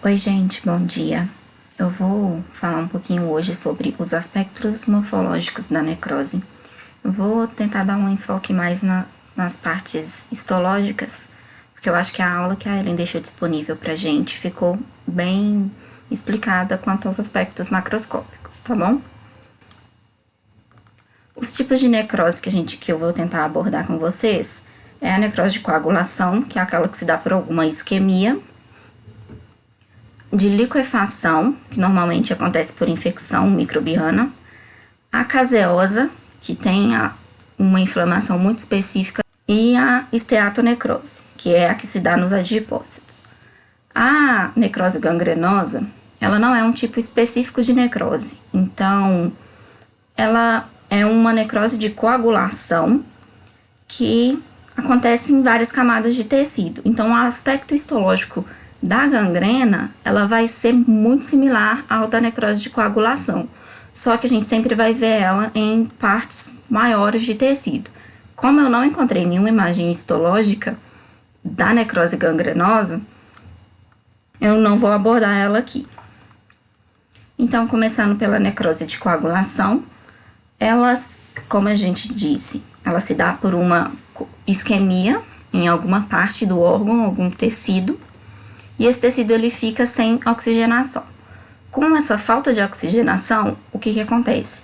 Oi, gente, bom dia. Eu vou falar um pouquinho hoje sobre os aspectos morfológicos da necrose. Eu vou tentar dar um enfoque mais nas partes histológicas, porque eu acho que a aula que a Ellen deixou disponível pra gente ficou bem explicada quanto aos aspectos macroscópicos, tá bom? Os tipos de necrose que eu vou tentar abordar com vocês é a necrose de coagulação, que é aquela que se dá por alguma isquemia, de liquefação, que normalmente acontece por infecção microbiana, a caseosa, que tem uma inflamação muito específica, e a esteatonecrose, que é a que se dá nos adipócitos. A necrose gangrenosa, ela não é um tipo específico de necrose, então ela é uma necrose de coagulação que acontece em várias camadas de tecido. Então, o aspecto histológico da gangrena, ela vai ser muito similar ao da necrose de coagulação, só que a gente sempre vai ver ela em partes maiores de tecido. Como eu não encontrei nenhuma imagem histológica da necrose gangrenosa, eu não vou abordar ela aqui. Então, começando pela necrose de coagulação, elas, como a gente disse, ela se dá por uma isquemia em alguma parte do órgão, algum tecido, e esse tecido ele fica sem oxigenação. Com essa falta de oxigenação, o que acontece?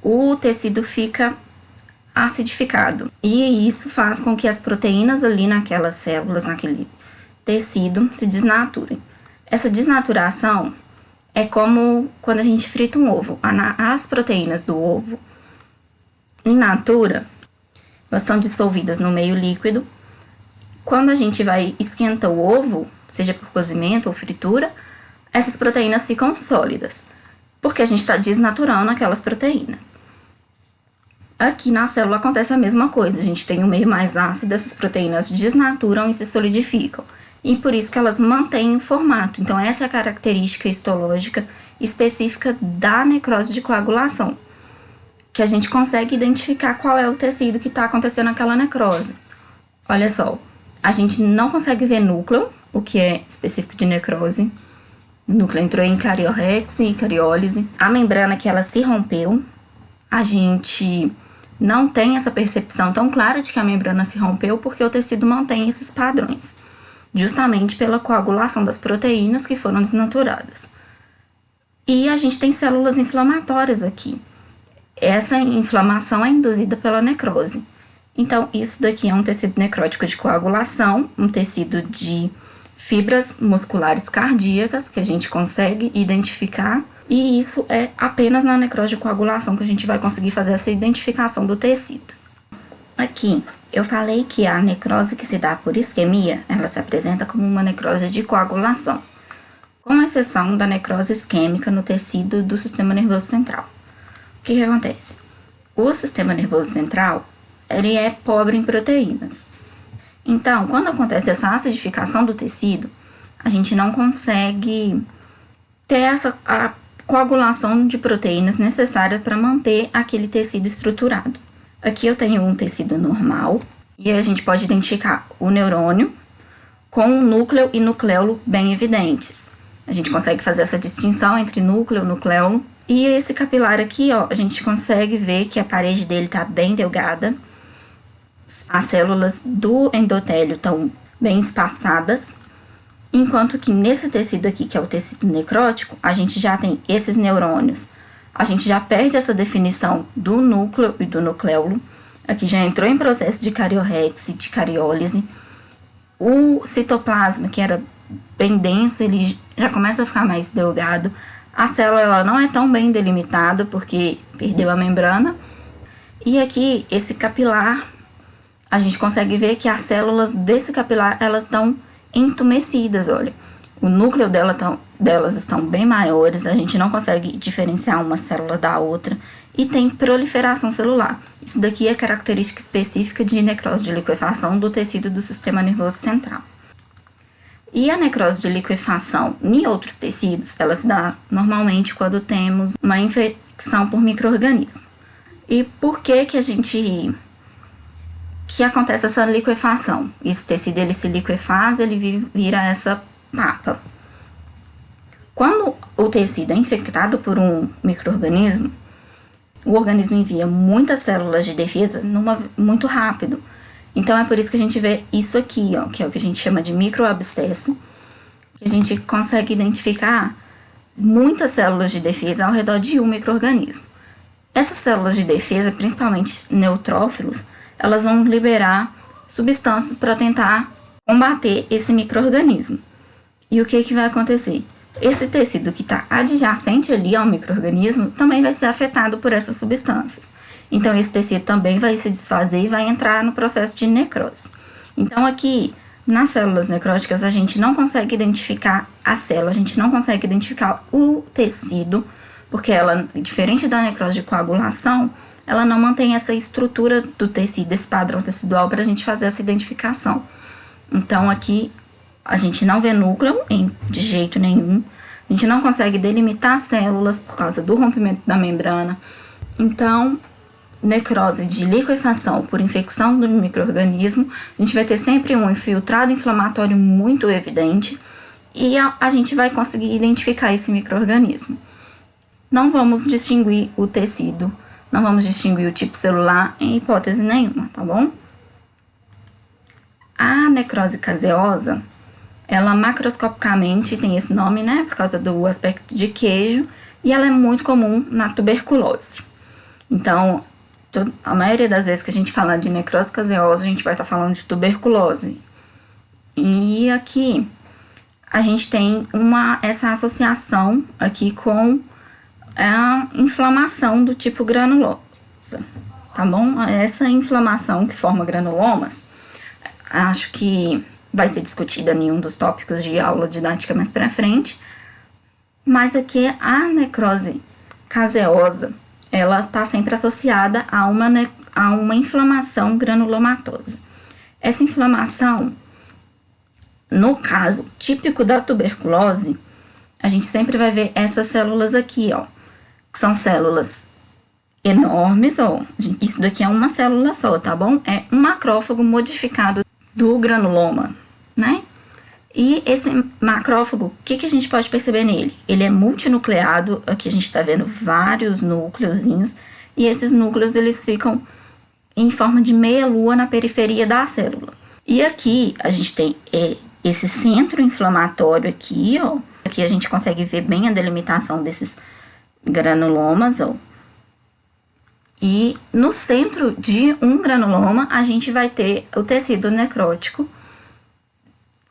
O tecido fica acidificado e isso faz com que as proteínas ali naquelas células, naquele tecido, se desnaturem. Essa desnaturação é como quando a gente frita um ovo. As proteínas do ovo, in natura, elas são dissolvidas no meio líquido. Quando a gente vai esquentar o ovo, seja por cozimento ou fritura, essas proteínas ficam sólidas, porque a gente está desnaturando aquelas proteínas. Aqui na célula acontece a mesma coisa, a gente tem um meio mais ácido, essas proteínas desnaturam e se solidificam, e por isso que elas mantêm o formato. Então essa é a característica histológica específica da necrose de coagulação, que a gente consegue identificar qual é o tecido que está acontecendo naquela necrose. Olha só, a gente não consegue ver núcleo, o que é específico de necrose. O núcleo entrou em cariorrex e cariólise. A membrana que ela se rompeu, a gente não tem essa percepção tão clara de que a membrana se rompeu porque o tecido mantém esses padrões, justamente pela coagulação das proteínas que foram desnaturadas. E a gente tem células inflamatórias aqui. Essa inflamação é induzida pela necrose. Então, isso daqui é um tecido necrótico de coagulação, um tecido de fibras musculares cardíacas que a gente consegue identificar, e isso é apenas na necrose de coagulação que a gente vai conseguir fazer essa identificação do tecido. Aqui, eu falei que a necrose que se dá por isquemia, ela se apresenta como uma necrose de coagulação, com exceção da necrose isquêmica no tecido do sistema nervoso central. O que acontece? O sistema nervoso central, ele é pobre em proteínas. Então, quando acontece essa acidificação do tecido, a gente não consegue ter a coagulação de proteínas necessárias para manter aquele tecido estruturado. Aqui eu tenho um tecido normal e a gente pode identificar o neurônio com o núcleo e nucleolo bem evidentes. A gente consegue fazer essa distinção entre núcleo e nucleolo. E esse capilar aqui, ó, a gente consegue ver que a parede dele está bem delgada. As células do endotélio estão bem espaçadas, enquanto que nesse tecido aqui, que é o tecido necrótico, a gente já tem esses neurônios. A gente já perde essa definição do núcleo e do nucleolo. Aqui já entrou em processo de cariorrex e de cariólise. O citoplasma, que era bem denso, ele já começa a ficar mais delgado. A célula ela não é tão bem delimitada porque perdeu a membrana. E aqui, esse capilar, a gente consegue ver que as células desse capilar, elas estão entumecidas, olha. O núcleo delas estão bem maiores, a gente não consegue diferenciar uma célula da outra. E tem proliferação celular. Isso daqui é característica específica de necrose de liquefação do tecido do sistema nervoso central. E a necrose de liquefação em outros tecidos, ela se dá normalmente quando temos uma infecção por micro-organismo. E por que acontece essa liquefação? Esse tecido ele se liquefaz, ele vira essa papa. Quando o tecido é infectado por um micro-organismo, o organismo envia muitas células de defesa muito rápido. Então é por isso que a gente vê isso aqui, ó, que é o que a gente chama de microabscesso, que a gente consegue identificar muitas células de defesa ao redor de um micro-organismo. Essas células de defesa, principalmente neutrófilos, elas vão liberar substâncias para tentar combater esse micro-organismo. E o que vai acontecer? Esse tecido que está adjacente ali ao micro-organismo também vai ser afetado por essas substâncias. Então, esse tecido também vai se desfazer e vai entrar no processo de necrose. Então, aqui, nas células necróticas, a gente não consegue identificar a célula, a gente não consegue identificar o tecido, porque ela, diferente da necrose de coagulação, ela não mantém essa estrutura do tecido, esse padrão tecidual, para a gente fazer essa identificação. Então, aqui, a gente não vê núcleo de jeito nenhum, a gente não consegue delimitar células por causa do rompimento da membrana. Então, necrose de liquefação por infecção do micro-organismo, a gente vai ter sempre um infiltrado inflamatório muito evidente e a gente vai conseguir identificar esse micro-organismo. Não vamos distinguir o tecido, não vamos distinguir o tipo celular em hipótese nenhuma, tá bom? A necrose caseosa, ela macroscopicamente tem esse nome, né, por causa do aspecto de queijo, e ela é muito comum na tuberculose. Então, a maioria das vezes que a gente fala de necrose caseosa, a gente vai estar falando de tuberculose. E aqui, a gente tem essa associação aqui com a inflamação do tipo granulosa, tá bom? Essa inflamação que forma granulomas, acho que vai ser discutida em um dos tópicos de aula didática mais pra frente, mas aqui a necrose caseosa, ela está sempre associada a uma inflamação granulomatosa. Essa inflamação, no caso típico da tuberculose, a gente sempre vai ver essas células aqui, ó, que são células enormes, ó. Isso daqui é uma célula só, tá bom? É um macrófago modificado do granuloma, né? E esse macrófago, o que a gente pode perceber nele? Ele é multinucleado, aqui a gente está vendo vários núcleozinhos, e esses núcleos eles ficam em forma de meia-lua na periferia da célula. E aqui a gente tem esse centro inflamatório aqui, ó. Aqui a gente consegue ver bem a delimitação desses granulomas, ó. E no centro de um granuloma, a gente vai ter o tecido necrótico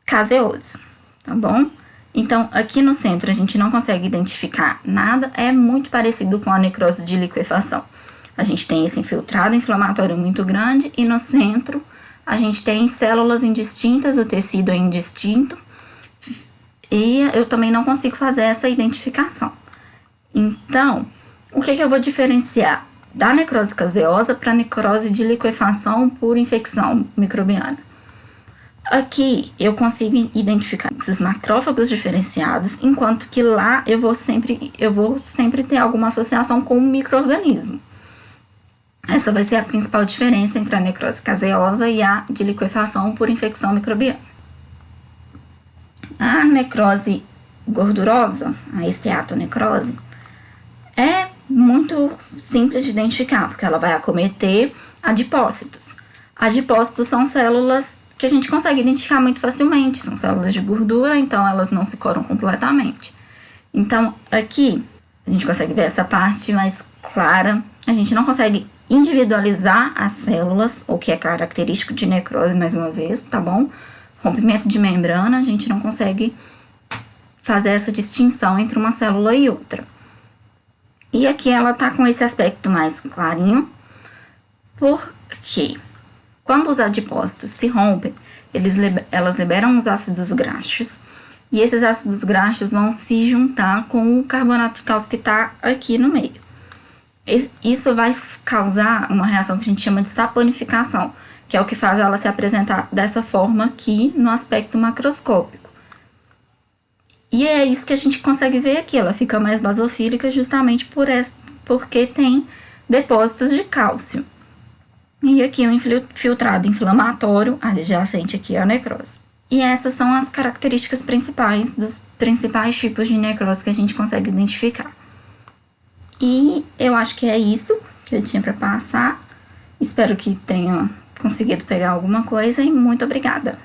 caseoso, tá bom? Então, aqui no centro a gente não consegue identificar nada, é muito parecido com a necrose de liquefação. A gente tem esse infiltrado inflamatório muito grande e no centro a gente tem células indistintas, o tecido é indistinto e eu também não consigo fazer essa identificação. Então, o que eu vou diferenciar da necrose caseosa para a necrose de liquefação por infecção microbiana? Aqui eu consigo identificar esses macrófagos diferenciados, enquanto que lá eu vou sempre ter alguma associação com o micro-organismo. Essa vai ser a principal diferença entre a necrose caseosa e a de liquefação por infecção microbiana. A necrose gordurosa, a esteatonecrose, é muito simples de identificar, porque ela vai acometer adipócitos. Adipócitos são células que a gente consegue identificar muito facilmente, são células de gordura, então elas não se coram completamente. Então, aqui, a gente consegue ver essa parte mais clara, a gente não consegue individualizar as células, o que é característico de necrose, mais uma vez, tá bom? Rompimento de membrana, a gente não consegue fazer essa distinção entre uma célula e outra. E aqui ela tá com esse aspecto mais clarinho, porque quando os adipócitos se rompem, elas liberam os ácidos graxos, e esses ácidos graxos vão se juntar com o carbonato de cálcio que está aqui no meio. Isso vai causar uma reação que a gente chama de saponificação, que é o que faz ela se apresentar dessa forma aqui no aspecto macroscópico. E é isso que a gente consegue ver aqui, ela fica mais basofílica justamente porque tem depósitos de cálcio. E aqui um infiltrado inflamatório adjacente aqui à necrose. E essas são as características principais dos principais tipos de necrose que a gente consegue identificar. E eu acho que é isso que eu tinha para passar. Espero que tenha conseguido pegar alguma coisa e muito obrigada.